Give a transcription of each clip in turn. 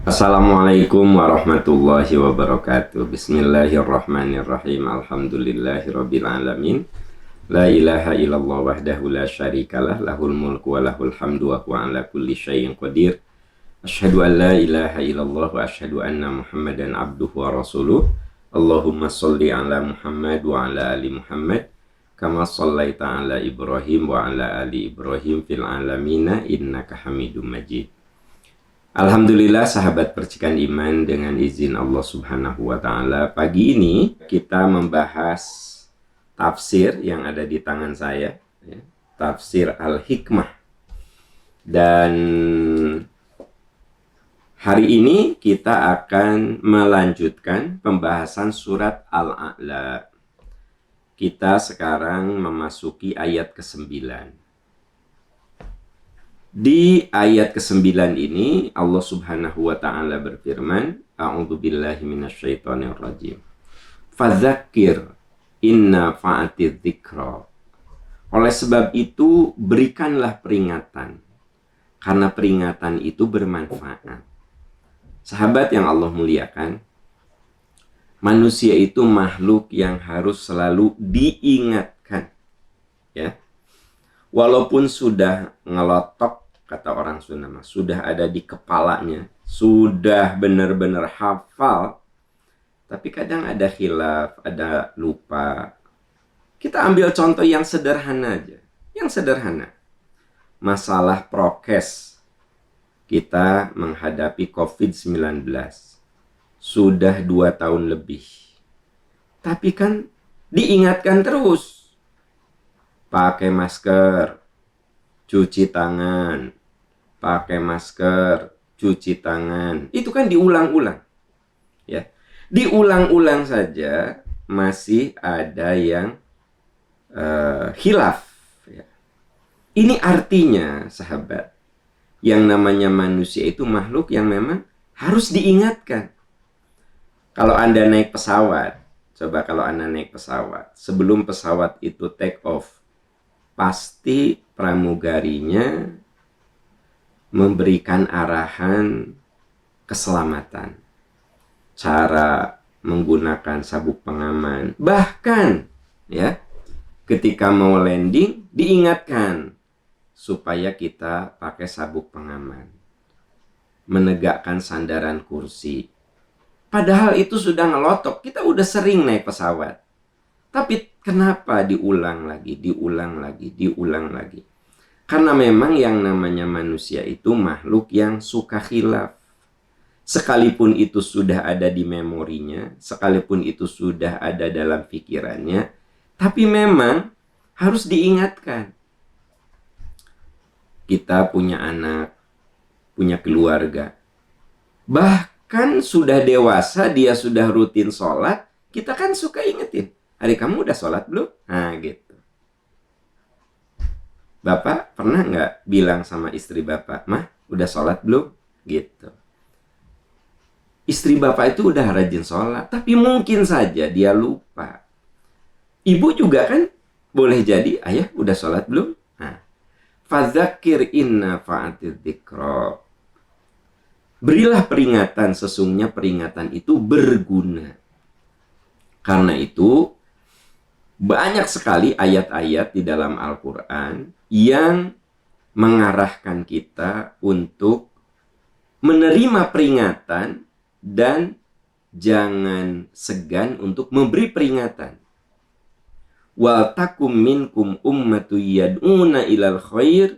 Assalamualaikum warahmatullahi wabarakatuh. Bismillahirrahmanirrahim. Alhamdulillahirabbil alamin. La ilaha illallah wahdahu la syarikalah, lahul mulku wa lahul hamdu wa huwa ala kulli syai'in qadir. Asyhadu an la ilaha illallah wa asyhadu anna Muhammadan abduhu wa rasuluh. Allahumma sholli ala Muhammad wa ala ali Muhammad kama shallaita ala Ibrahim wa ala ali Ibrahim fil alamina innaka Hamidum Majid. Alhamdulillah sahabat percikan iman, dengan izin Allah Subhanahu wa taala, pagi ini kita membahas tafsir yang ada di tangan saya, ya, tafsir Al-Hikmah. Dan hari ini kita akan melanjutkan pembahasan surat Al-A'la. Kita sekarang memasuki ayat ke-9. Di ayat ke-9 ini Allah Subhanahu wa taala berfirman, A'udzubillahi minasyaitonirrajim. Fadzakir inna fa'atiz dzikra. Oleh sebab itu berikanlah peringatan, karena peringatan itu bermanfaat. Sahabat yang Allah muliakan, manusia itu makhluk yang harus selalu diingatkan, ya. Walaupun sudah ngelotok, kata orang Sunda, sudah ada di kepalanya, sudah benar-benar hafal, tapi kadang ada khilaf, ada lupa. Kita ambil contoh yang sederhana aja, yang sederhana. Masalah prokes. Kita menghadapi COVID-19 sudah 2 tahun lebih, tapi kan diingatkan terus, pakai masker, cuci tangan, pakai masker, cuci tangan. Itu kan diulang-ulang, ya. Diulang-ulang saja masih ada yang khilaf, ya. Ini artinya, sahabat, yang namanya manusia itu makhluk yang memang harus diingatkan. Kalau Anda naik pesawat, coba kalau Anda naik pesawat, sebelum pesawat itu take off, pasti pramugarinya memberikan arahan keselamatan, cara menggunakan sabuk pengaman. Bahkan, ya, ketika mau landing diingatkan supaya kita pakai sabuk pengaman, menegakkan sandaran kursi. Padahal itu sudah ngelotok, kita udah sering naik pesawat. Tapi kenapa diulang lagi, diulang lagi, diulang lagi? Karena memang yang namanya manusia itu makhluk yang suka khilaf. Sekalipun itu sudah ada di memorinya, sekalipun itu sudah ada dalam pikirannya, tapi memang harus diingatkan. Kita punya anak, punya keluarga. Bahkan sudah dewasa, dia sudah rutin sholat, kita kan suka ingetin. Adik kamu udah sholat belum? Nah gitu. Bapak pernah nggak bilang sama istri Bapak, Mah udah sholat belum? Gitu. Istri Bapak itu udah rajin sholat, tapi mungkin saja dia lupa. Ibu juga kan boleh jadi, ayah udah sholat belum? Nah, fadzakir inna fa'atiz dzikra. Berilah peringatan, sesungguhnya peringatan itu berguna. Karena itu banyak sekali ayat-ayat di dalam Al-Quran yang mengarahkan kita untuk menerima peringatan dan jangan segan untuk memberi peringatan. Wal takum minkum ummatu yad'una ilal khair.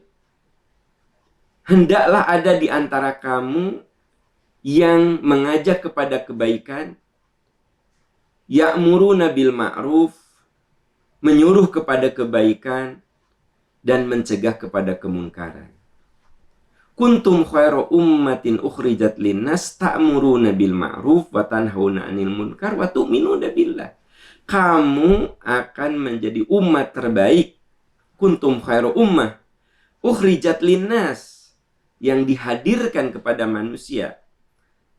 Hendaklah ada di antara kamu yang mengajak kepada kebaikan, ya'muruna bil ma'ruf, menyuruh kepada kebaikan dan mencegah kepada kemungkaran. Kuntum khairu ummatin ukhrijat linnas ta'muruna bil ma'ruf wa tanhauna 'anil munkar wa tu'minuna billah. Kamu akan menjadi umat terbaik. Kuntum khairu ummah ukhrijat linnas, yang dihadirkan kepada manusia.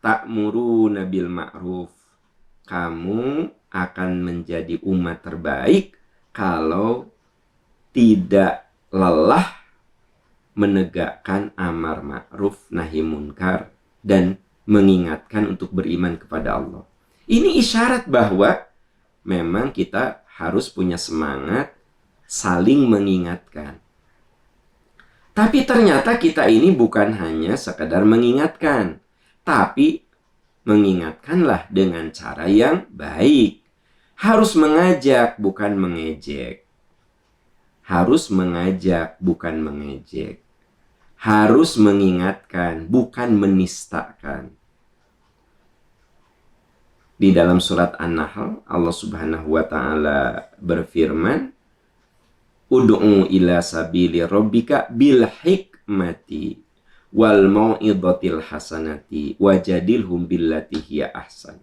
Ta'muruna bil ma'ruf. Kamu akan menjadi umat terbaik kalau tidak lelah menegakkan amar ma'ruf nahi munkar dan mengingatkan untuk beriman kepada Allah. Ini isyarat bahwa memang kita harus punya semangat saling mengingatkan. Tapi ternyata kita ini bukan hanya sekedar mengingatkan, tapi mengingatkanlah dengan cara yang baik. Harus mengajak, bukan mengejek. Harus mengajak, bukan mengejek. Harus mengingatkan, bukan menistakan. Di dalam surat An-Nahl, Allah Subhanahu wa Ta'ala berfirman, Ud'u ila sabili rabbika bil hikmati wal mau'izatil hasanati wajadilhum billati hiya ahsan.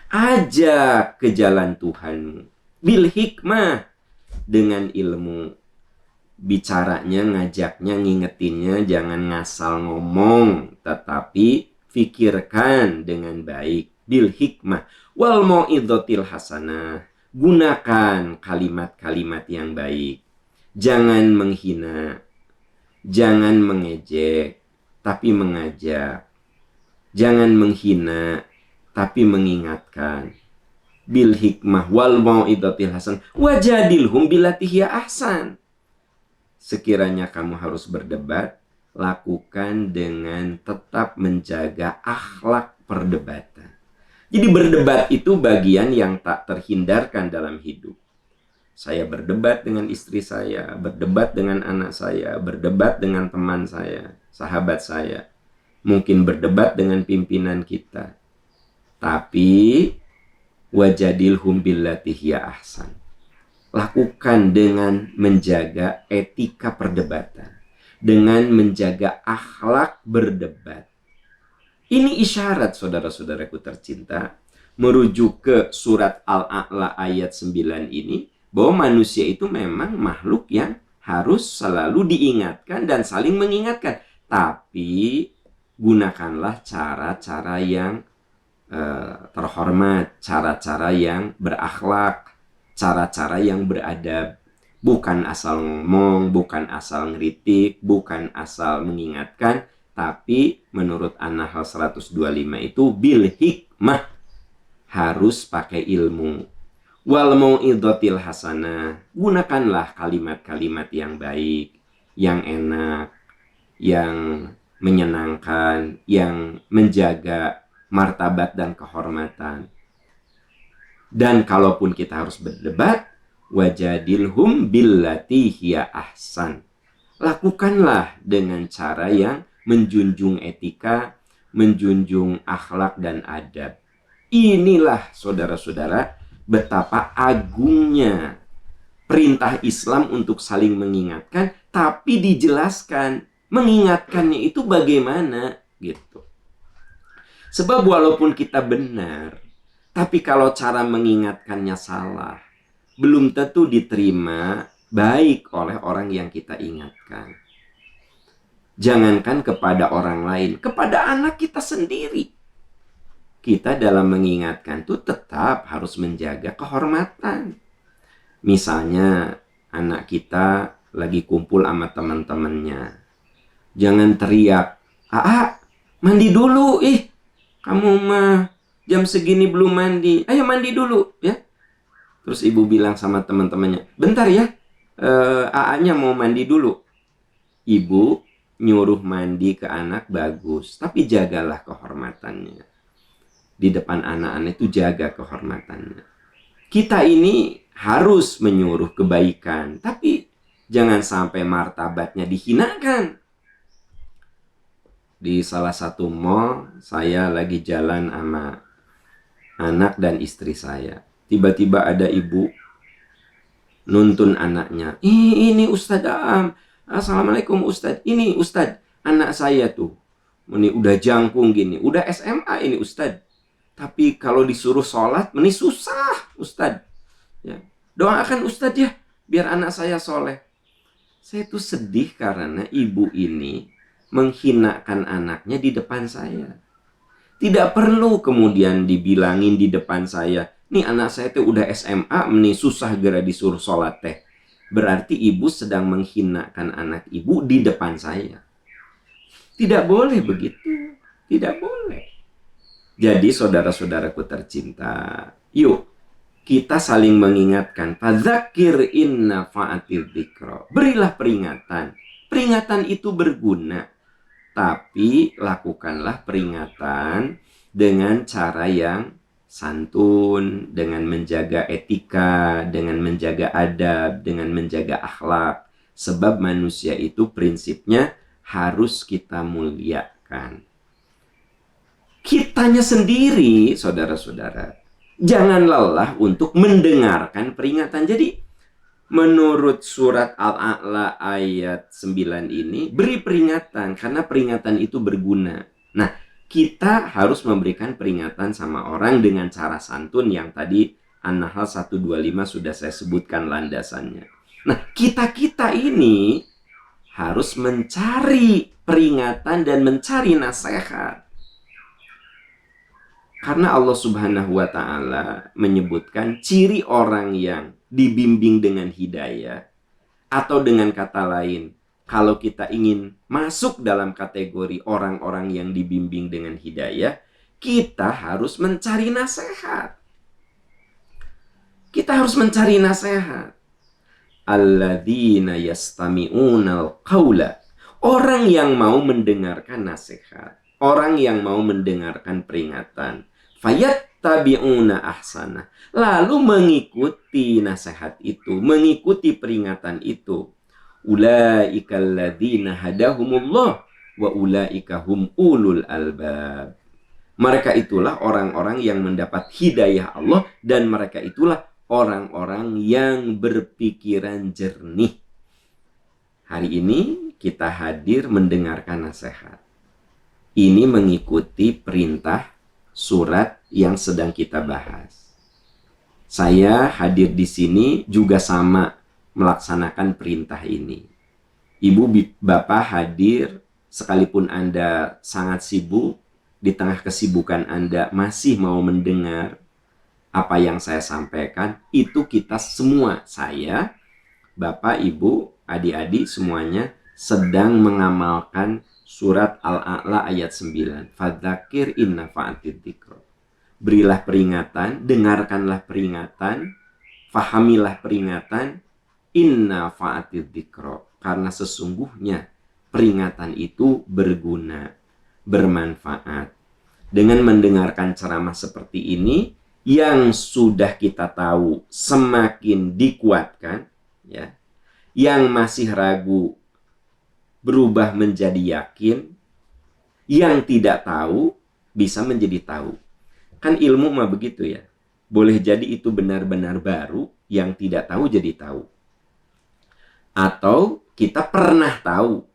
Ajak ke jalan Tuhanmu bil hikmah, dengan ilmu. Bicaranya, ngajaknya, ngingetinnya jangan ngasal ngomong, tetapi fikirkan dengan baik. Bil hikmah wal mau'izatil hasanah, gunakan kalimat-kalimat yang baik. Jangan menghina, jangan mengejek, tapi mengajak. Jangan menghina, tapi mengingatkan. Bil hikmah wal mau'izatil hasanah wajadilhum billati hiya ahsan. Sekiranya kamu harus berdebat, lakukan dengan tetap menjaga akhlak perdebatan. Jadi berdebat itu bagian yang tak terhindarkan dalam hidup. Saya berdebat dengan istri saya, berdebat dengan anak saya, berdebat dengan teman saya, sahabat saya. Mungkin berdebat dengan pimpinan kita. Tapi wajadilhum billati hiya ahsan. Lakukan dengan menjaga etika perdebatan, dengan menjaga akhlak berdebat. Ini isyarat, saudara-saudaraku tercinta, merujuk ke surat Al-A'la ayat 9 ini, bahwa manusia itu memang makhluk yang harus selalu diingatkan dan saling mengingatkan. Tapi gunakanlah cara-cara yang terhormat, cara-cara yang berakhlak, cara-cara yang beradab. Bukan asal ngomong, bukan asal ngeritik, bukan asal mengingatkan, tapi menurut An-Nahl 125 itu bil hikmah, harus pakai ilmu. Wal mau'izatil hasanah, gunakanlah kalimat-kalimat yang baik, yang enak, yang menyenangkan, yang menjaga martabat dan kehormatan. Dan kalaupun kita harus berdebat, wajadilhum billati hiya ahsan. Lakukanlah dengan cara yang menjunjung etika, menjunjung akhlak dan adab. Inilah, saudara-saudara, betapa agungnya perintah Islam untuk saling mengingatkan, tapi dijelaskan mengingatkannya itu bagaimana gitu. Sebab walaupun kita benar, tapi kalau cara mengingatkannya salah, belum tentu diterima baik oleh orang yang kita ingatkan. Jangankan kepada orang lain, kepada anak kita sendiri. Kita dalam mengingatkan itu tetap harus menjaga kehormatan. Misalnya anak kita lagi kumpul sama teman-temannya. Jangan teriak, "Aa, mandi dulu, kamu mah jam segini belum mandi, ayo mandi dulu ya." Terus ibu bilang sama teman-temannya, "Bentar ya, Aa-nya mau mandi dulu." Ibu nyuruh mandi ke anak bagus, tapi jagalah kehormatannya. Di depan anak-anak itu jaga kehormatannya. Kita ini harus menyuruh kebaikan, tapi jangan sampai martabatnya dihinakan. Di salah satu mall, saya lagi jalan sama anak dan istri saya. Tiba-tiba ada ibu nuntun anaknya. Ini Ustadz Am. Assalamualaikum Ustadz. Ini Ustadz, anak saya tuh. Ini udah jangkung gini. Udah SMA ini Ustadz. Tapi kalau disuruh sholat, ini susah Ustadz. Ya. Doakan Ustadz ya, biar anak saya soleh. Saya tuh sedih karena ibu ini menghinakan anaknya di depan saya. Tidak perlu kemudian dibilangin di depan saya, nih anak saya tuh udah SMA, nih susah gara disuruh sholat teh. Berarti ibu sedang menghinakan anak ibu di depan saya. Tidak boleh begitu. Tidak boleh. Jadi saudara-saudaraku tercinta, yuk kita saling mengingatkan. Fadzakir inna fa'atil dzikra. Berilah peringatan. Peringatan itu berguna. Tapi lakukanlah peringatan dengan cara yang santun, dengan menjaga etika, dengan menjaga adab, dengan menjaga akhlak. Sebab manusia itu prinsipnya harus kita muliakan. Kitanya sendiri, saudara-saudara, jangan lelah untuk mendengarkan peringatan. Jadi, menurut surat Al-A'la ayat 9 ini, beri peringatan karena peringatan itu berguna. Nah, kita harus memberikan peringatan sama orang dengan cara santun yang tadi An-Nahl 125 sudah saya sebutkan landasannya. Nah, kita-kita ini harus mencari peringatan dan mencari nasihat. Karena Allah Subhanahu wa Ta'ala menyebutkan ciri orang yang dibimbing dengan hidayah, atau dengan kata lain, kalau kita ingin masuk dalam kategori orang-orang yang dibimbing dengan hidayah, kita harus mencari nasihat. Kita harus mencari nasihat. Alladzina yastami'unal qawla. Orang yang mau mendengarkan nasihat, orang yang mau mendengarkan peringatan, fayattabi'una ahsana, lalu mengikuti nasihat itu, mengikuti peringatan itu. Ulaika alladzina hadahumullah wa ulaika hum ulul albab. Mereka itulah orang-orang yang mendapat hidayah Allah, dan mereka itulah orang-orang yang berpikiran jernih. Hari ini kita hadir mendengarkan nasihat. Ini mengikuti perintah surat yang sedang kita bahas. Saya hadir di sini juga sama melaksanakan perintah ini. Ibu bapak hadir sekalipun Anda sangat sibuk, di tengah kesibukan Anda masih mau mendengar apa yang saya sampaikan. Itu kita semua, saya, bapak, ibu, adik-adik semuanya sedang mengamalkan surat Al-A'la ayat 9. Fadzakir inna fa'atid dzikra. Berilah peringatan, dengarkanlah peringatan, fahamilah peringatan, inna fa'atid dzikra. Karena sesungguhnya peringatan itu berguna, bermanfaat. Dengan mendengarkan ceramah seperti ini, yang sudah kita tahu semakin dikuatkan, ya. Yang masih ragu berubah menjadi yakin, yang tidak tahu bisa menjadi tahu. Kan ilmu mah begitu ya. Boleh jadi itu benar-benar baru, yang tidak tahu jadi tahu. Atau kita pernah tahu,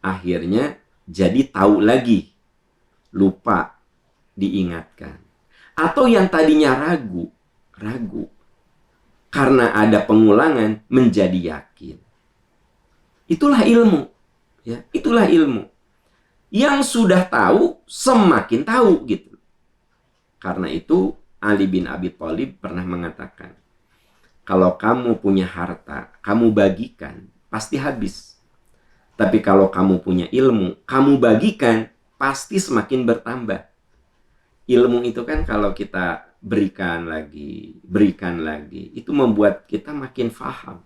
akhirnya jadi tahu lagi, lupa diingatkan. Atau yang tadinya ragu, karena ada pengulangan menjadi yakin. Itulah ilmu, ya. Itulah ilmu. Yang sudah tahu semakin tahu gitu. Karena itu Ali bin Abi Thalib pernah mengatakan, kalau kamu punya harta, kamu bagikan, pasti habis. Tapi kalau kamu punya ilmu, kamu bagikan, pasti semakin bertambah. Ilmu itu kan kalau kita berikan lagi, itu membuat kita makin paham.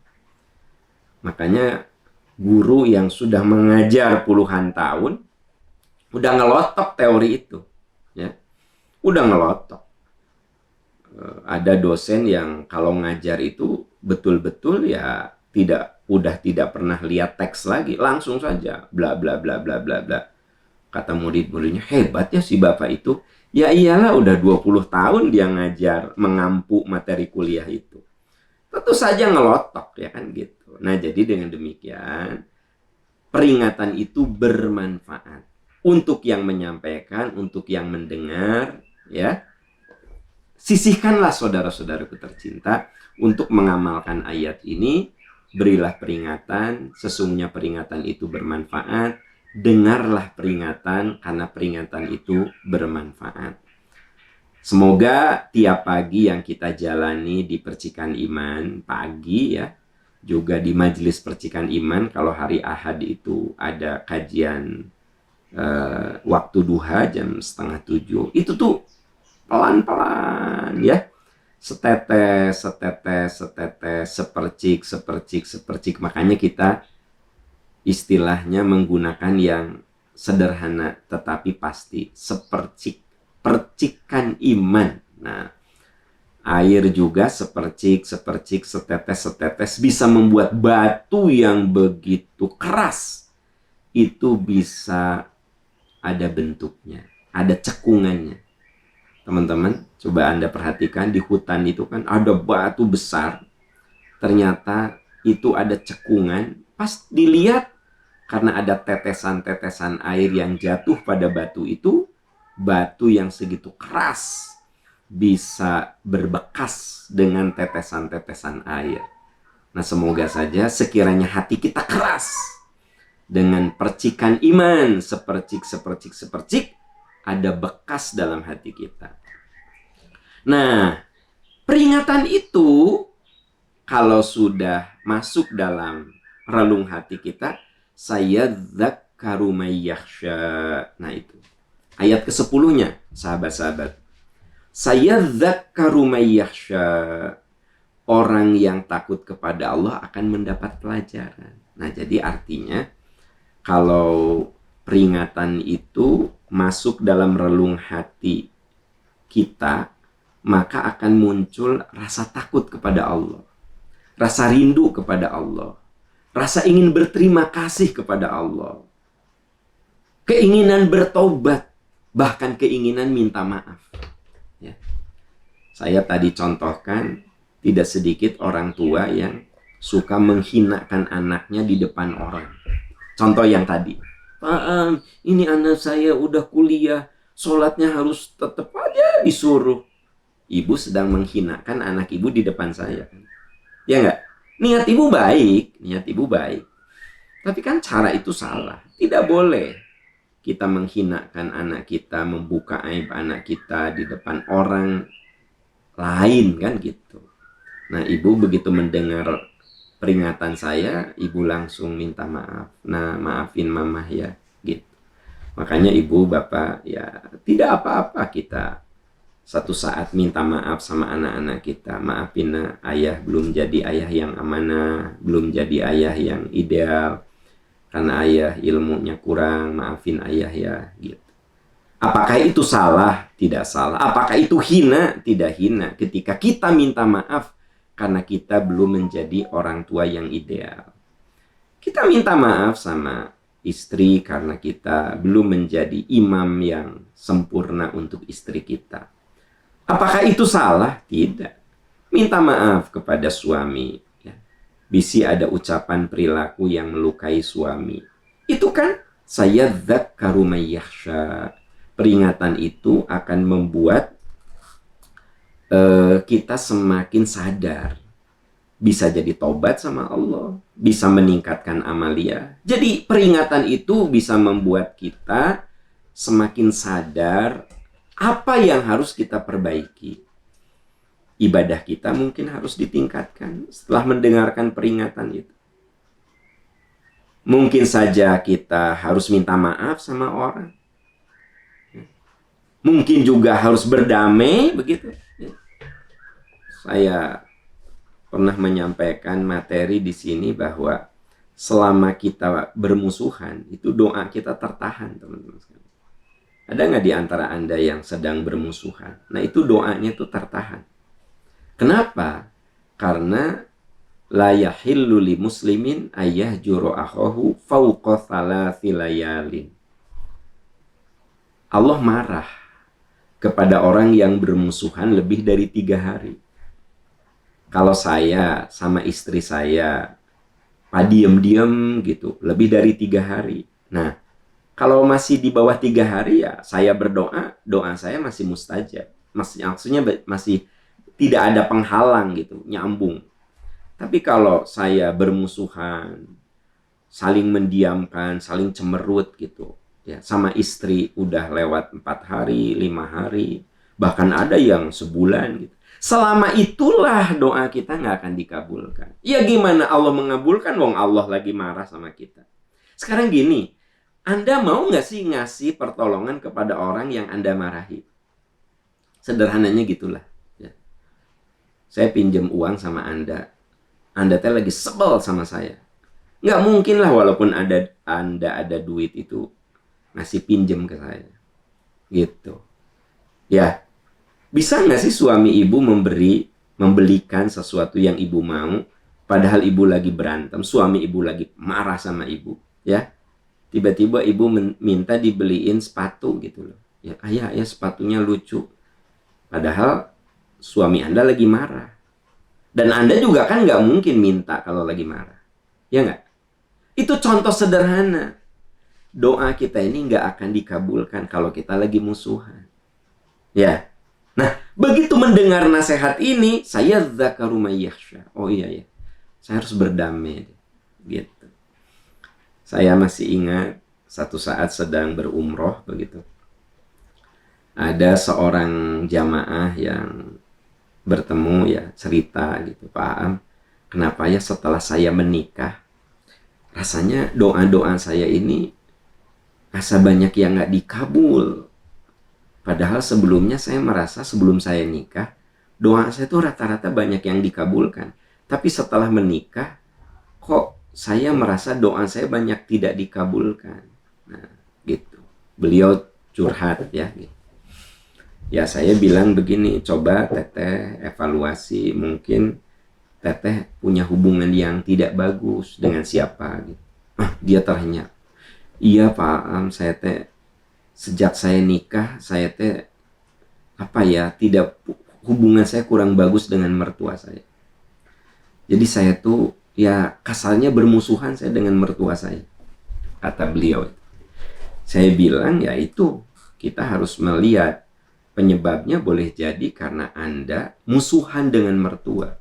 Makanya guru yang sudah mengajar puluhan tahun udah ngelotok teori itu, ya. Udah ngelotok. Ada dosen yang kalau ngajar itu betul-betul ya tidak pernah lihat teks lagi, langsung saja bla bla bla bla bla bla. Kata murid-muridnya, hebat ya si bapak itu. Ya iyalah, udah 20 tahun dia ngajar, mengampu materi kuliah itu. Tentu saja ngelotok, ya kan gitu. Nah, jadi dengan demikian, peringatan itu bermanfaat untuk yang menyampaikan, untuk yang mendengar, ya. Sisihkanlah saudara-saudaraku tercinta untuk mengamalkan ayat ini. Berilah peringatan, sesungguhnya peringatan itu bermanfaat. Dengarlah peringatan, karena peringatan itu bermanfaat. Semoga tiap pagi yang kita jalani di Percikan Iman, pagi ya, juga di Majelis Percikan Iman, kalau hari Ahad itu ada kajian waktu duha jam 6:30 itu tuh pelan-pelan ya, setetes, setetes, setetes, sepercik, sepercik, sepercik. Makanya kita istilahnya menggunakan yang sederhana tetapi pasti, sepercik, percikan iman. Nah, air juga sepercik, sepercik, setetes, setetes bisa membuat batu yang begitu keras itu bisa ada bentuknya, ada cekungannya. Teman-teman, coba Anda perhatikan di hutan itu kan ada batu besar. Ternyata itu ada cekungan. Pas dilihat, karena ada tetesan-tetesan air yang jatuh pada batu itu, batu yang segitu keras bisa berbekas dengan tetesan-tetesan air. Nah, semoga saja sekiranya hati kita keras dengan percikan iman, sepercik, sepercik, sepercik, ada bekas dalam hati kita. Nah, peringatan itu kalau sudah masuk dalam relung hati kita, sayadzakkaru may yakhsha. Nah, itu ayat ke-10-nya, sahabat-sahabat. Sayadzakkaru may yakhsha. Orang yang takut kepada Allah akan mendapat pelajaran. Nah, jadi artinya kalau peringatan itu masuk dalam relung hati kita, maka akan muncul rasa takut kepada Allah, rasa rindu kepada Allah, rasa ingin berterima kasih kepada Allah, keinginan bertobat, bahkan keinginan minta maaf. Ya. Saya tadi contohkan, tidak sedikit orang tua yang suka menghinakan anaknya di depan orang. Contoh yang tadi, Pak, ini anak saya udah kuliah, sholatnya harus tetap aja disuruh. Ibu sedang menghinakan anak ibu di depan saya. Ya nggak? Niat ibu baik, niat ibu baik. Tapi kan cara itu salah. Tidak boleh kita menghinakan anak kita, membuka aib anak kita di depan orang lain, kan gitu. Nah, ibu begitu mendengar peringatan saya, ibu langsung minta maaf. Nah, maafin mamah ya, gitu. Makanya ibu, bapak, ya tidak apa-apa kita satu saat minta maaf sama anak-anak kita. Maafin ayah belum jadi ayah yang amanah, belum jadi ayah yang ideal. Karena ayah ilmunya kurang, maafin ayah ya, gitu. Apakah itu salah? Tidak salah. Apakah itu hina? Tidak hina. Ketika kita minta maaf karena kita belum menjadi orang tua yang ideal. Kita minta maaf sama istri karena kita belum menjadi imam yang sempurna untuk istri kita. Apakah itu salah? Tidak. Minta maaf kepada suami. Ya. Bisa ada ucapan perilaku yang melukai suami. Itu kan sayadzakkaru may yakhsha. Peringatan itu akan membuat kita semakin sadar, bisa jadi tobat sama Allah, bisa meningkatkan amalia. Jadi peringatan itu bisa membuat kita semakin sadar apa yang harus kita perbaiki. Ibadah kita mungkin harus ditingkatkan setelah mendengarkan peringatan itu. Mungkin saja kita harus minta maaf sama orang. Mungkin juga harus berdamai, begitu. Saya pernah menyampaikan materi di sini bahwa selama kita bermusuhan, itu doa kita tertahan, teman-teman sekalian. Ada nggak di antara Anda yang sedang bermusuhan? Nah, itu doanya itu tertahan. Kenapa? Karena la yahillu li muslimin ayyahjuru akhahu fawqa thalathi layalin. Allah marah kepada orang yang bermusuhan lebih dari 3 hari. Kalau saya sama istri saya diem-diem gitu, lebih dari 3 hari. Nah, kalau masih di bawah 3 hari ya saya berdoa, doa saya masih mustajab. Maksudnya masih tidak ada penghalang gitu, nyambung. Tapi kalau saya bermusuhan, saling mendiamkan, saling cemerut gitu, ya sama istri udah lewat 4 hari, 5 hari, bahkan ada yang sebulan gitu. Selama itulah doa kita nggak akan dikabulkan. Ya gimana Allah mengabulkan? Wong Allah lagi marah sama kita. Sekarang gini, Anda mau nggak sih ngasih pertolongan kepada orang yang Anda marahi? Sederhananya gitulah. Ya. Saya pinjam uang sama Anda. Anda teh lagi sebel sama saya. Nggak mungkin lah walaupun Anda ada duit itu ngasih pinjam ke saya. Gitu. Ya, bisa nggak sih suami ibu membelikan sesuatu yang ibu mau, padahal ibu lagi berantem, suami ibu lagi marah sama ibu, ya? Tiba-tiba ibu minta dibeliin sepatu gitu loh. Ya, ayah sepatunya lucu. Padahal suami Anda lagi marah. Dan Anda juga kan nggak mungkin minta kalau lagi marah. Ya nggak? Itu contoh sederhana. Doa kita ini nggak akan dikabulkan kalau kita lagi musuhan. Ya. Nah, begitu mendengar nasihat ini, saya dzakaru mayyahsya. Oh iya ya, saya harus berdamai. Gitu. Saya masih ingat satu saat sedang berumroh begitu. Ada seorang jamaah yang bertemu ya, cerita gitu, Pak Am, kenapa ya setelah saya menikah, rasanya doa-doa saya ini asa banyak yang nggak dikabul. Padahal sebelumnya saya merasa sebelum saya nikah, doa saya tuh rata-rata banyak yang dikabulkan. Tapi setelah menikah, kok saya merasa doa saya banyak tidak dikabulkan. Nah, gitu. Beliau curhat ya. Gitu. Ya saya bilang begini, coba teteh evaluasi, mungkin teteh punya hubungan yang tidak bagus dengan siapa gitu. Dia terhenyak. Iya Pak Am, saya teh sejak saya nikah, saya teh tidak, hubungan saya kurang bagus dengan mertua saya. Jadi saya tuh ya kasarnya bermusuhan saya dengan mertua saya, kata beliau. Saya bilang ya itu kita harus melihat penyebabnya, boleh jadi karena Anda musuhan dengan mertua.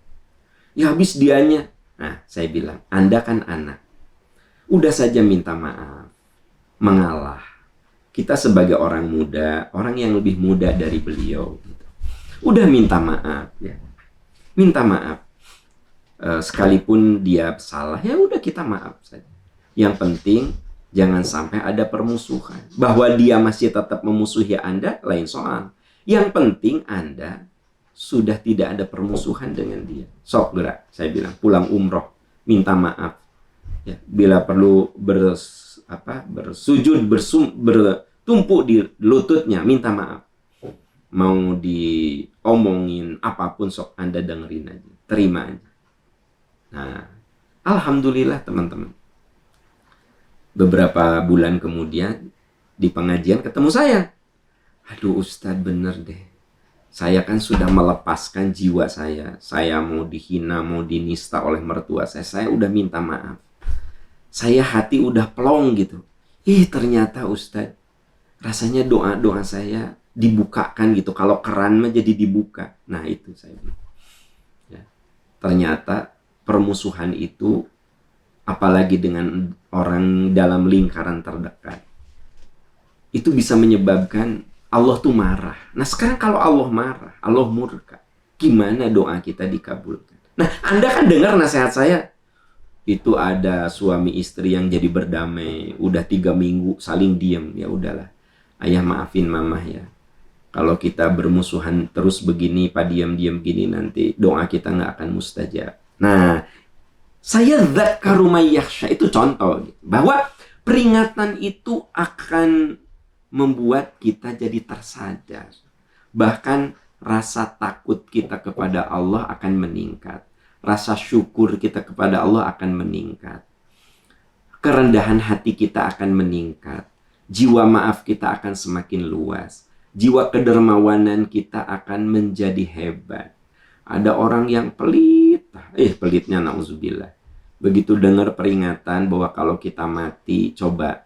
Ya habis dianya. Nah saya bilang, Anda kan anak, udah saja minta maaf, mengalah. Kita sebagai orang muda, orang yang lebih muda dari beliau, gitu, udah minta maaf ya, minta maaf. Sekalipun dia salah, ya udah kita maaf saja. Yang penting jangan sampai ada permusuhan. Bahwa dia masih tetap memusuhi Anda, lain soal. Yang penting Anda sudah tidak ada permusuhan dengan dia. Sok gerak, saya bilang, pulang umroh, minta maaf. Ya, bila perlu bersujud, bertumpuk di lututnya, minta maaf. Mau diomongin apapun, sok Anda dengerin aja, terima aja. Nah, alhamdulillah teman-teman. Beberapa bulan kemudian di pengajian ketemu saya. Aduh Ustadz, bener deh. Saya kan sudah melepaskan jiwa saya. Saya mau dihina, mau dinista oleh mertua saya. Saya udah minta maaf. Saya hati udah plong gitu. Ternyata Ustadz, rasanya doa-doa saya dibukakan gitu. Kalau keran mah jadi dibuka. Nah itu saya bilang. Ya. Ternyata permusuhan itu, apalagi dengan orang dalam lingkaran terdekat, itu bisa menyebabkan Allah tuh marah. Nah sekarang kalau Allah marah, Allah murka, gimana doa kita dikabulkan? Nah Anda kan dengar nasihat saya, itu ada suami istri yang jadi berdamai, udah 3 minggu saling diem, ya udahlah, ayah maafin mamah ya. Kalau kita bermusuhan terus begini, diam-diam gini, nanti doa kita nggak akan mustajab. Nah, saya dzakaru mayyahsya, itu contoh bahwa peringatan itu akan membuat kita jadi tersadar. Bahkan rasa takut kita kepada Allah akan meningkat. Rasa syukur kita kepada Allah akan meningkat. Kerendahan hati kita akan meningkat. Jiwa maaf kita akan semakin luas. Jiwa kedermawanan kita akan menjadi hebat. Ada orang yang pelit, pelitnya na'udzubillah. Begitu dengar peringatan bahwa kalau kita mati, coba,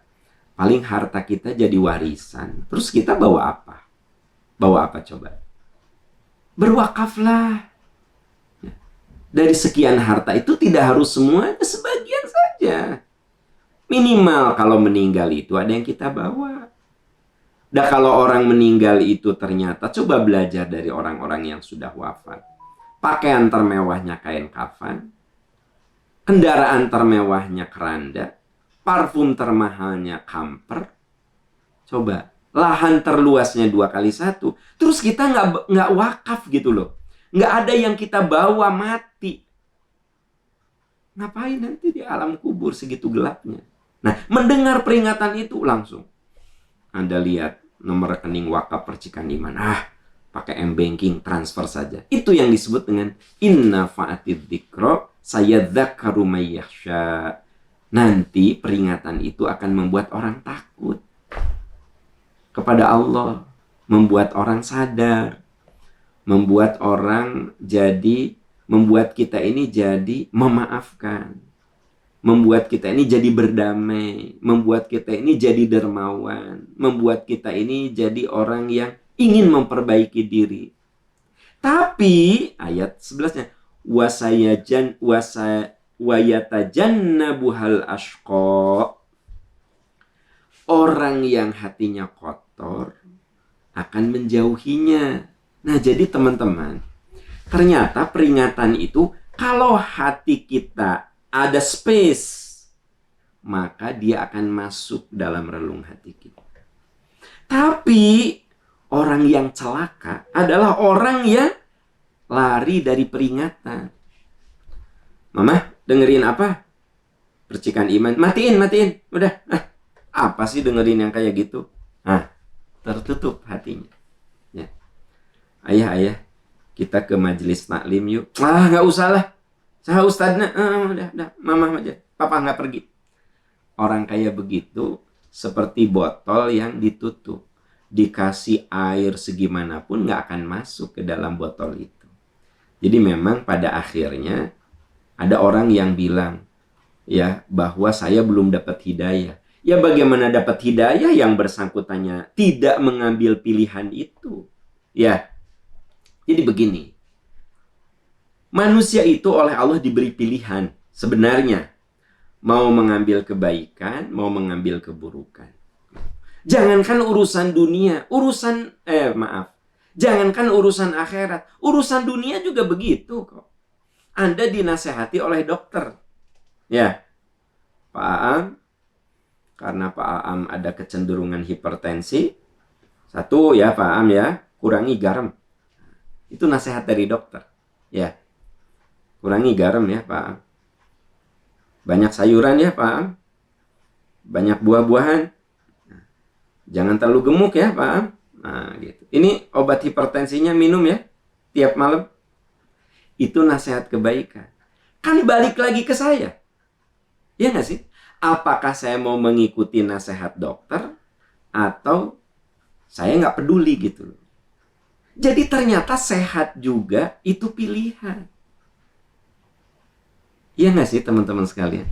paling harta kita jadi warisan. Terus kita bawa apa? Bawa apa coba? Berwakaflah. Dari sekian harta itu tidak harus semua, sebagian saja. Minimal kalau meninggal itu ada yang kita bawa. Dan kalau orang meninggal itu ternyata, coba belajar dari orang-orang yang sudah wafat. Pakaian termewahnya kain kafan, kendaraan termewahnya keranda, parfum termahalnya kamper. Coba, lahan terluasnya 2x1. Terus kita nggak wakaf gitu loh. Nggak ada yang kita bawa mati. Ngapain nanti di alam kubur segitu gelapnya? Nah, mendengar peringatan itu langsung Anda lihat nomor rekening wakaf percikan iman. Pakai m-banking, transfer saja. Itu yang disebut dengan inna fa'atid dzikra sayadzakkaru may yakhsha. Nanti peringatan itu akan membuat orang takut kepada Allah, membuat orang sadar, membuat kita ini jadi memaafkan, membuat kita ini jadi berdamai, membuat kita ini jadi dermawan, membuat kita ini jadi orang yang ingin memperbaiki diri. Tapi ayat 11-nya wayatajannabuhal ashqa, orang yang hatinya kotor akan menjauhinya. Nah, jadi teman-teman, ternyata peringatan itu kalau hati kita ada space, maka dia akan masuk dalam relung hati kita. Tapi orang yang celaka adalah orang yang lari dari peringatan. Mama, dengerin apa? Percikan iman. Matiin. Udah. Apa sih dengerin yang kayak gitu? Tertutup hatinya. Ya. Ayah, kita ke majelis taklim yuk. Nggak usah lah. Saya ustadznya. Udah. Mama aja. Papa nggak pergi. Orang kayak begitu seperti botol yang ditutup. Dikasih air segimanapun nggak akan masuk ke dalam botol itu. Jadi memang pada akhirnya ada orang yang bilang ya bahwa saya belum dapat hidayah. Ya bagaimana dapat hidayah yang bersangkutannya tidak mengambil pilihan itu? Ya. Jadi begini. Manusia itu oleh Allah diberi pilihan sebenarnya. Mau mengambil kebaikan, mau mengambil keburukan. Jangankan urusan dunia, jangankan urusan akhirat, urusan dunia juga begitu kok. Anda dinasehati oleh dokter. Ya. Pak Aam, karena Pak Aam ada kecenderungan hipertensi. Satu ya Pak Aam ya, kurangi garam. Itu nasihat dari dokter. Ya. Kurangi garam ya Pak Aam. Banyak sayuran ya Pak Aam. Banyak buah-buahan. Jangan terlalu gemuk ya Pak Aam. Nah, gitu. Ini obat hipertensinya minum ya tiap malam. Itu nasihat kebaikan. Kan balik lagi ke saya. Ya nggak sih? Apakah saya mau mengikuti nasihat dokter atau saya nggak peduli gitu loh. Jadi ternyata sehat juga itu pilihan. Iya nggak sih teman-teman sekalian?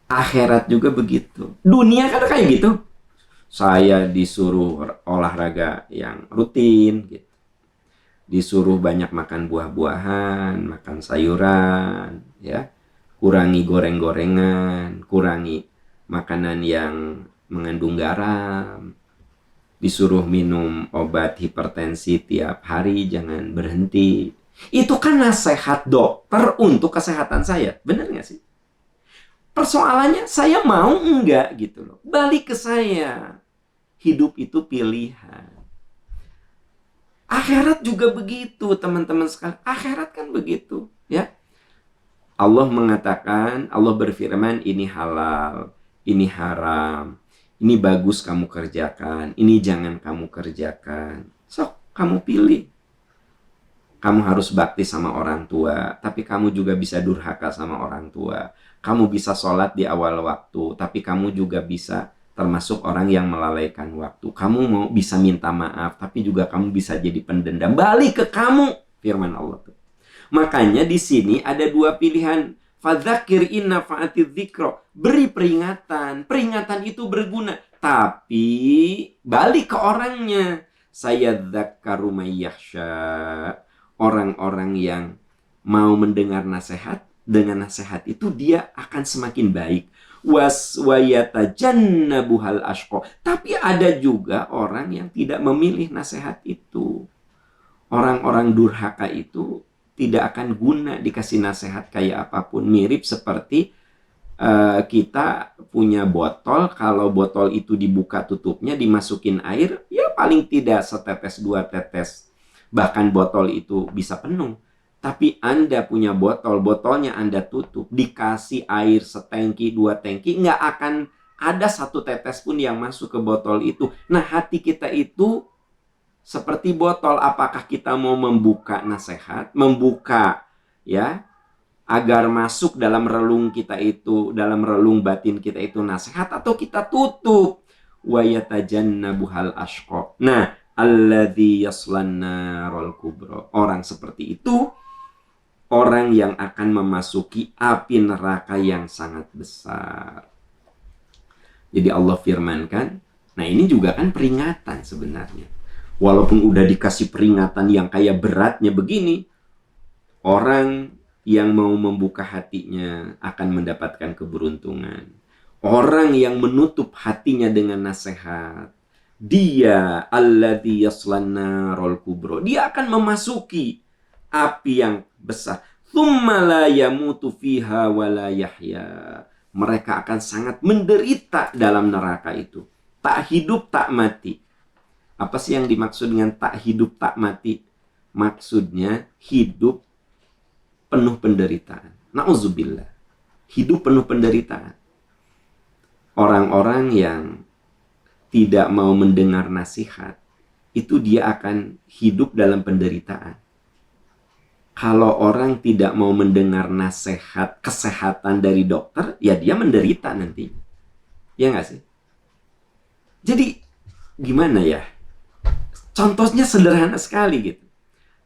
Akhirat juga begitu. Dunia kan kayak gitu. Saya disuruh olahraga yang rutin gitu. Disuruh banyak makan buah-buahan, makan sayuran, ya. Kurangi goreng-gorengan, kurangi makanan yang mengandung garam. Disuruh minum obat hipertensi tiap hari, jangan berhenti. Itu kan nasihat dokter untuk kesehatan saya. Benar nggak sih? Persoalannya saya mau enggak gitu loh. Balik ke saya. Hidup itu pilihan. Akhirat juga begitu, teman-teman sekalian. Akhirat kan begitu, ya. Allah mengatakan, Allah berfirman, ini halal, ini haram, ini bagus kamu kerjakan, ini jangan kamu kerjakan. Sok, kamu pilih. Kamu harus bakti sama orang tua, tapi kamu juga bisa durhaka sama orang tua. Kamu bisa sholat di awal waktu, tapi kamu juga bisa termasuk orang yang melalaikan waktu. Kamu mau bisa minta maaf, tapi juga kamu bisa jadi pendendam. Balik ke kamu, firman Allah tuh. Makanya di sini ada dua pilihan. Fadzakir inna fa'atidz dzikra. Beri peringatan. Peringatan itu berguna. Tapi balik ke orangnya. Sayadzakkaru may yakhsha. Orang-orang yang mau mendengar nasihat, dengan nasihat itu dia akan semakin baik. Wayatajannabuhal ashqa. Tapi ada juga orang yang tidak memilih nasihat itu. Orang-orang durhaka itu tidak akan guna dikasih nasihat kayak apapun. Mirip seperti kita punya botol, kalau botol itu dibuka tutupnya, dimasukin air, ya paling tidak setetes 2 tetes. Bahkan botol itu bisa penuh. Tapi Anda punya botol, botolnya Anda tutup, dikasih air setangki, 2 tangki, nggak akan ada 1 tetes pun yang masuk ke botol itu. Nah, hati kita itu seperti botol. Apakah kita mau membuka nasihat, membuka ya, agar masuk dalam relung kita itu, dalam relung batin kita itu nasihat, atau kita tutup? Wa yatajannabuhal ashqa. Nah, alladzi yaslan narul kubra. Orang seperti itu orang yang akan memasuki api neraka yang sangat besar. Jadi Allah firmankan, nah ini juga kan peringatan sebenarnya. Walaupun udah dikasih peringatan yang kayak beratnya begini, orang yang mau membuka hatinya akan mendapatkan keberuntungan. Orang yang menutup hatinya dengan nasihat, dia alladzi yaslan narul kubra, dia akan memasuki api yang besar. Tsumma la yamutu fiha wa la yahya. Mereka akan sangat menderita dalam neraka itu. Tak hidup, tak mati. Apa sih yang dimaksud dengan tak hidup, tak mati? Maksudnya hidup penuh penderitaan. Nauzubillah. Hidup penuh penderitaan. Orang-orang yang tidak mau mendengar nasihat, itu dia akan hidup dalam penderitaan. Kalau orang tidak mau mendengar nasihat kesehatan dari dokter, ya dia menderita nantinya. Ya nggak sih? Jadi, gimana ya? Contohnya sederhana sekali gitu.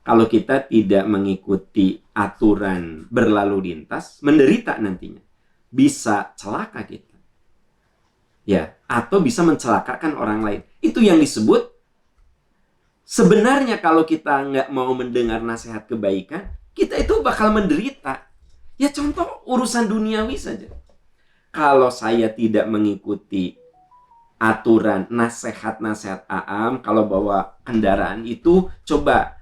Kalau kita tidak mengikuti aturan berlalu lintas, menderita nantinya. Bisa celaka kita. Ya, atau bisa mencelakakan orang lain. Itu yang disebut, sebenarnya kalau kita nggak mau mendengar nasihat kebaikan, kita itu bakal menderita. Ya contoh urusan duniawi saja. Kalau saya tidak mengikuti aturan nasihat-nasihat Aam, kalau bawa kendaraan itu, coba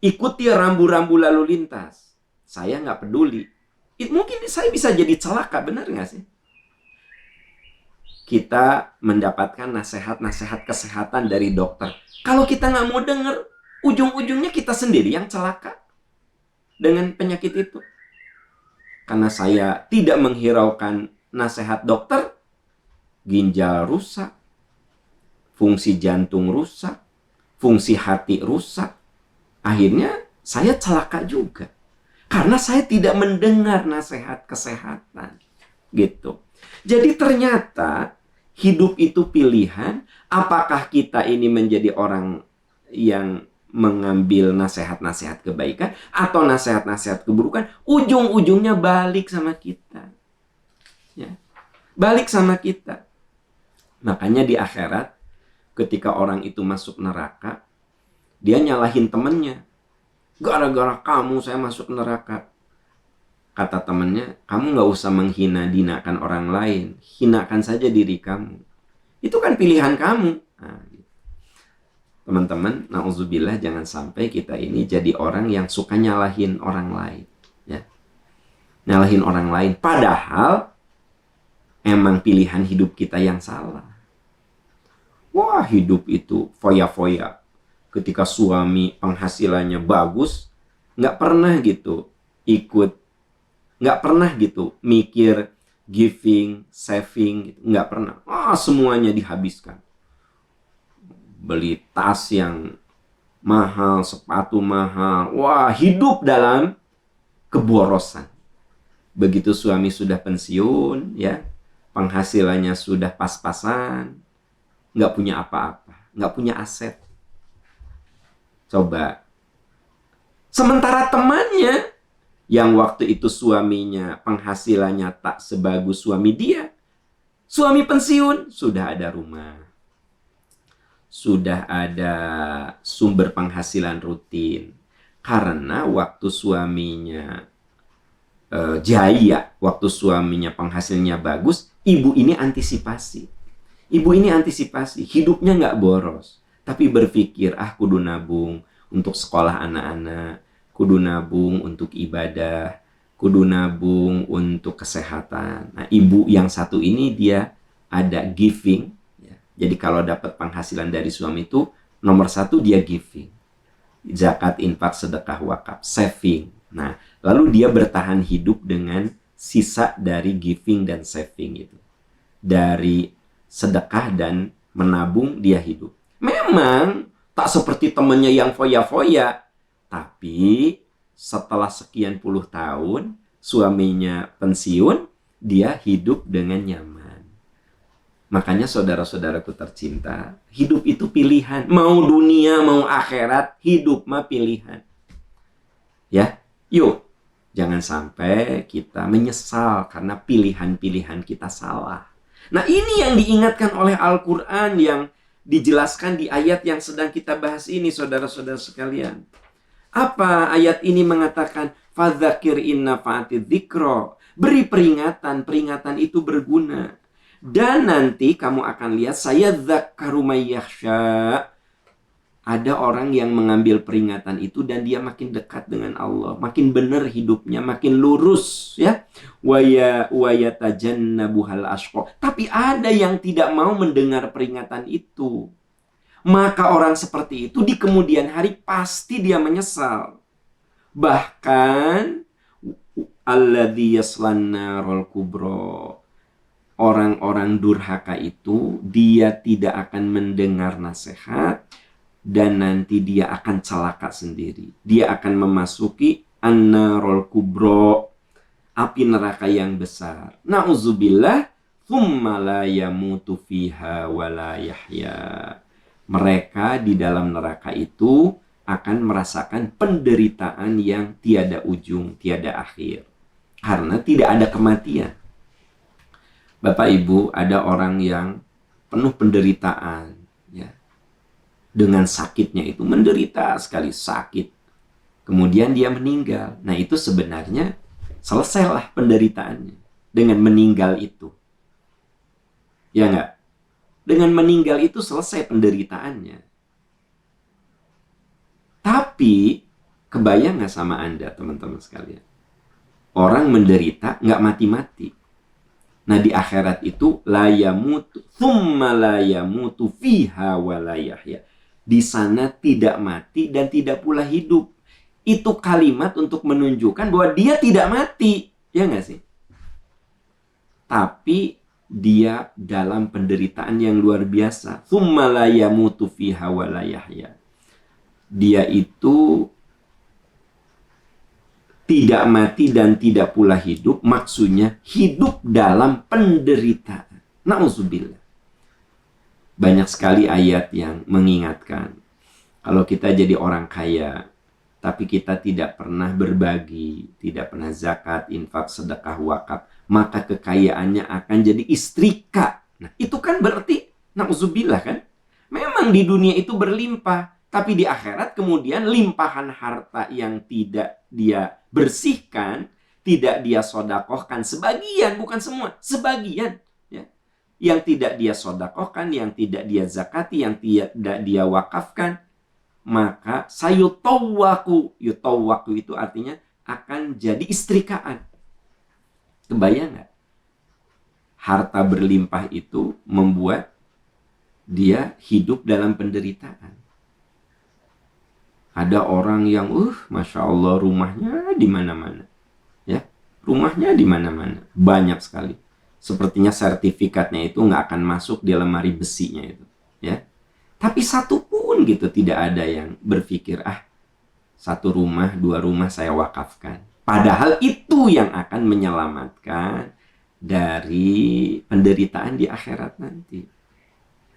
ikuti rambu-rambu lalu lintas. Saya nggak peduli. Mungkin saya bisa jadi celaka, benar nggak sih? Kita mendapatkan nasihat-nasihat kesehatan dari dokter. Kalau kita nggak mau dengar, ujung-ujungnya kita sendiri yang celaka dengan penyakit itu. Karena saya tidak menghiraukan nasihat dokter, ginjal rusak, fungsi jantung rusak, fungsi hati rusak. Akhirnya saya celaka juga. Karena saya tidak mendengar nasihat kesehatan. Gitu. Jadi ternyata hidup itu pilihan. Apakah kita ini menjadi orang yang mengambil nasihat-nasihat kebaikan atau nasihat-nasihat keburukan, ujung-ujungnya balik sama kita. Ya. Balik sama kita. Makanya di akhirat, ketika orang itu masuk neraka, dia nyalahin temennya. Gara-gara kamu saya masuk neraka. Kata temannya, kamu nggak usah menghina-hinakan orang lain. Hinakan saja diri kamu. Itu kan pilihan kamu. Nah, gitu. Teman-teman, na'udzubillah, jangan sampai kita ini jadi orang yang suka nyalahin orang lain. Ya. Nyalahin orang lain. Padahal, emang pilihan hidup kita yang salah. Wah, hidup itu foya-foya. Ketika suami penghasilannya bagus, nggak pernah gitu ikut, nggak pernah gitu mikir giving, saving, gitu. Nggak pernah. Semuanya dihabiskan. Beli tas yang mahal, sepatu mahal. Wah, hidup dalam keborosan. Begitu suami sudah pensiun, ya, penghasilannya sudah pas-pasan, nggak punya apa-apa, nggak punya aset. Coba. Sementara temannya yang waktu itu suaminya penghasilannya tak sebagus suami dia, suami pensiun, sudah ada rumah, sudah ada sumber penghasilan rutin. Karena waktu suaminya jaya, waktu suaminya penghasilannya bagus, ibu ini antisipasi. Ibu ini antisipasi, hidupnya nggak boros, tapi berpikir, kudu nabung untuk sekolah anak-anak, kudu nabung untuk ibadah, kudu nabung untuk kesehatan. Nah, ibu yang satu ini dia ada giving. Jadi kalau dapat penghasilan dari suami itu, nomor satu dia giving. Zakat, infak, sedekah, wakaf, saving. Nah, lalu dia bertahan hidup dengan sisa dari giving dan saving itu. Dari sedekah dan menabung dia hidup. Memang tak seperti temannya yang foya-foya, tapi setelah sekian puluh tahun suaminya pensiun, dia hidup dengan nyaman. Makanya saudara-saudaraku tercinta, hidup itu pilihan. Mau dunia, mau akhirat, hidup mah pilihan. Ya, yuk, jangan sampai kita menyesal karena pilihan-pilihan kita salah. Nah, ini yang diingatkan oleh Al-Quran yang dijelaskan di ayat yang sedang kita bahas ini, saudara-saudara sekalian. Apa ayat ini mengatakan? Fadzakir inna fa'atid dzikra. Beri peringatan, peringatan itu berguna. Dan nanti kamu akan lihat, saya dzakkaru may yakhsha. Ada orang yang mengambil peringatan itu dan dia makin dekat dengan Allah, makin benar hidupnya, makin lurus, ya. Wa yatajannabuhal ashqa. Tapi ada yang tidak mau mendengar peringatan itu. Maka orang seperti itu di kemudian hari pasti dia menyesal. Bahkan alladzi yaslan narul kubra. Orang-orang durhaka itu dia tidak akan mendengar nasihat dan nanti dia akan celaka sendiri. Dia akan memasuki an-narul kubra, api neraka yang besar. Nauzubillah, tsumma la yamutu fiha wa la yahya. Mereka di dalam neraka itu akan merasakan penderitaan yang tiada ujung, tiada akhir. Karena tidak ada kematian. Bapak Ibu, ada orang yang penuh penderitaan, ya. Dengan sakitnya itu, menderita sekali sakit. Kemudian dia meninggal. Nah, itu sebenarnya selesailah penderitaannya dengan meninggal itu. Ya enggak? Dengan meninggal itu selesai penderitaannya. Tapi, kebayang nggak sama Anda, teman-teman sekalian? Orang menderita nggak mati-mati. Nah, di akhirat itu la yamutu tsumma la yamutu fiha wa la yahya. Di sana tidak mati dan tidak pula hidup. Itu kalimat untuk menunjukkan bahwa dia tidak mati, ya nggak sih? Tapi dia dalam penderitaan yang luar biasa. Tsumma la yamutu fiha wa la yahya. Dia itu tidak mati dan tidak pula hidup, maksudnya hidup dalam penderitaan. Nauzubillah. Banyak sekali ayat yang mengingatkan. Kalau kita jadi orang kaya, tapi kita tidak pernah berbagi, tidak pernah zakat, infak, sedekah, wakaf, maka kekayaannya akan jadi istrika. Nah, itu kan berarti, nauzubillah kan? Memang di dunia itu berlimpah, tapi di akhirat kemudian limpahan harta yang tidak dia bersihkan, tidak dia sodakohkan, sebagian, bukan semua, sebagian, ya. Yang tidak dia sodakohkan, yang tidak dia zakati, yang tidak dia wakafkan, maka sayutawwaku. Yutawwaku itu artinya akan jadi istrikaan. Kebayang nggak? Harta berlimpah itu membuat dia hidup dalam penderitaan. Ada orang yang, Masya Allah, rumahnya di mana-mana. Ya, rumahnya di mana-mana. Banyak sekali. Sepertinya sertifikatnya itu nggak akan masuk di lemari besinya itu. Ya. Tapi satu pun gitu tidak ada yang berpikir, satu rumah, dua rumah saya wakafkan. Padahal itu yang akan menyelamatkan dari penderitaan di akhirat nanti.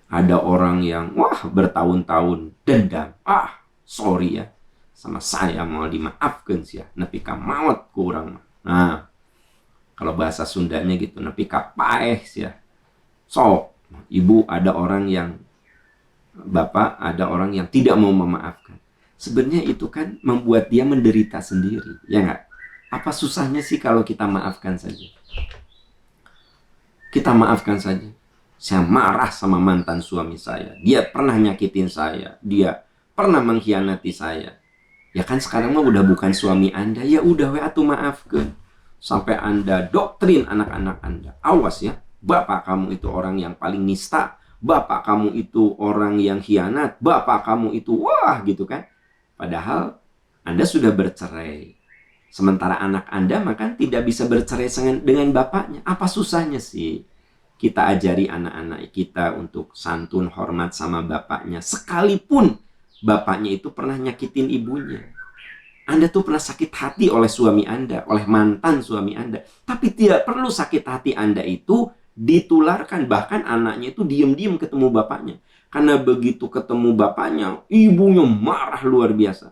Ada orang yang, bertahun-tahun dendam. Sorry ya, sama saya mau dimaafkan sih ya, nepi ka maot kurang. Nah, kalau bahasa Sundanya gitu, nepi ka paeh sih ya. So, ibu ada orang yang, bapak ada orang yang tidak mau memaafkan. Sebenarnya itu kan membuat dia menderita sendiri, ya nggak? Apa susahnya sih kalau kita maafkan saja? Kita maafkan saja. Saya marah sama mantan suami saya. Dia pernah nyakitin saya. Dia pernah mengkhianati saya. Ya kan sekarang mah udah bukan suami Anda. Ya udah atuh maafkan. sampai Anda doktrin anak-anak Anda. Awas ya, bapak kamu itu orang yang paling nista, bapak kamu itu orang yang khianat, bapak kamu itu wah gitu kan. Padahal Anda sudah bercerai. Sementara anak Anda maka tidak bisa bercerai dengan bapaknya. Apa susahnya sih kita ajari anak-anak kita untuk santun, hormat sama bapaknya, sekalipun bapaknya itu pernah nyakitin ibunya. Anda tuh pernah sakit hati oleh suami Anda, oleh mantan suami Anda. Tapi tidak perlu sakit hati Anda itu ditularkan. Bahkan anaknya itu diam-diam ketemu bapaknya. Karena begitu ketemu bapaknya, ibunya marah luar biasa.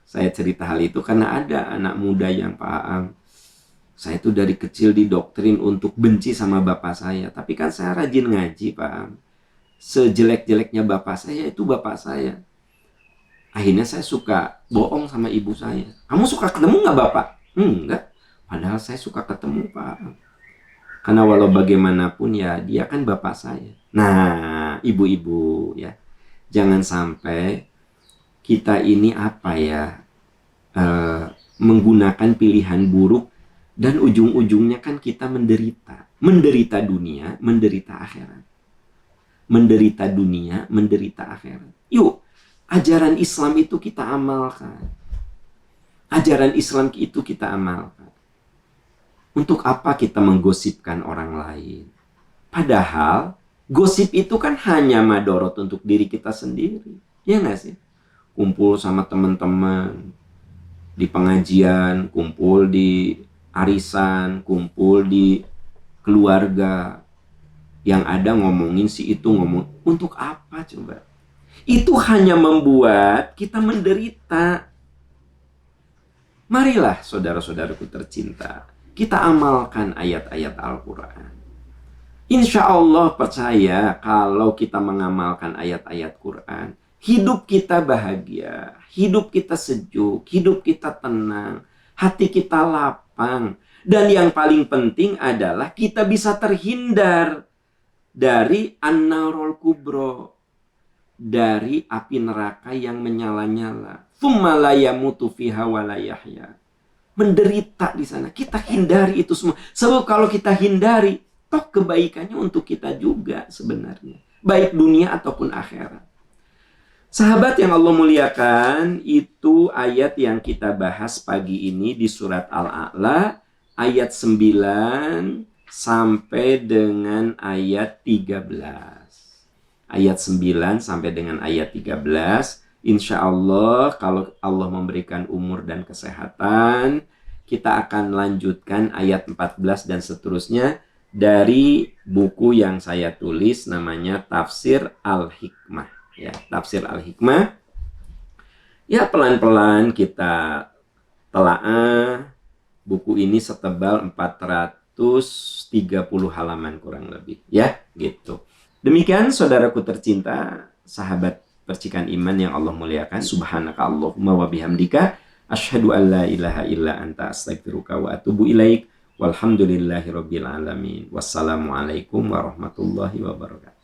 Saya cerita hal itu karena ada anak muda yang paham. Saya itu dari kecil didoktrin untuk benci sama bapak saya. Tapi kan saya rajin ngaji, paham. Sejelek-jeleknya bapak saya itu bapak saya. Akhirnya saya suka bohong sama ibu saya. Kamu suka ketemu nggak bapak? Enggak. Padahal saya suka ketemu, Pak. Karena walau bagaimanapun ya dia kan bapak saya. Nah, ibu-ibu ya, jangan sampai kita ini apa ya, menggunakan pilihan buruk dan ujung-ujungnya kan kita menderita. Menderita dunia, menderita akhirat. Menderita dunia, menderita akhirat. Yuk, ajaran Islam itu kita amalkan. Ajaran Islam itu kita amalkan. Untuk apa kita menggosipkan orang lain? Padahal gosip itu kan hanya madorot untuk diri kita sendiri. Ya nggak sih? Kumpul sama teman-teman di pengajian, kumpul di arisan, kumpul di keluarga. Yang ada ngomongin si itu ngomong. Untuk apa coba? Itu hanya membuat kita menderita. Marilah saudara-saudaraku tercinta, kita amalkan ayat-ayat Al-Quran. Insya Allah percaya kalau kita mengamalkan ayat-ayat Quran, hidup kita bahagia, hidup kita sejuk, hidup kita tenang, hati kita lapang. Dan yang paling penting adalah kita bisa terhindar dari an-narul kubro, dari api neraka yang menyala-nyala. Tsumma la yamutu fiha wa la yahya. Menderita di sana. Kita hindari itu semua. Sebab kalau kita hindari, toh kebaikannya untuk kita juga sebenarnya. Baik dunia ataupun akhirat. Sahabat yang Allah muliakan, itu ayat yang kita bahas pagi ini di surat Al-A'la, ayat 9 sampai dengan ayat 13. Ayat 9 sampai dengan ayat 13. Insya Allah kalau Allah memberikan umur dan kesehatan, kita akan lanjutkan ayat 14 dan seterusnya dari buku yang saya tulis namanya Tafsir Al-Hikmah. Ya, Tafsir Al-Hikmah. Ya, pelan-pelan kita telaah. Buku ini setebal 430 halaman kurang lebih. Ya, gitu. Demikian saudaraku tercinta, sahabat percikan iman yang Allah muliakan. Subhanaka Allahumma wa bihamdika asyhadu an la ilaha illa anta astaghfiruka wa atubu ilaik. Walhamdulillahirabbil alamin. Wassalamualaikum warahmatullahi wabarakatuh.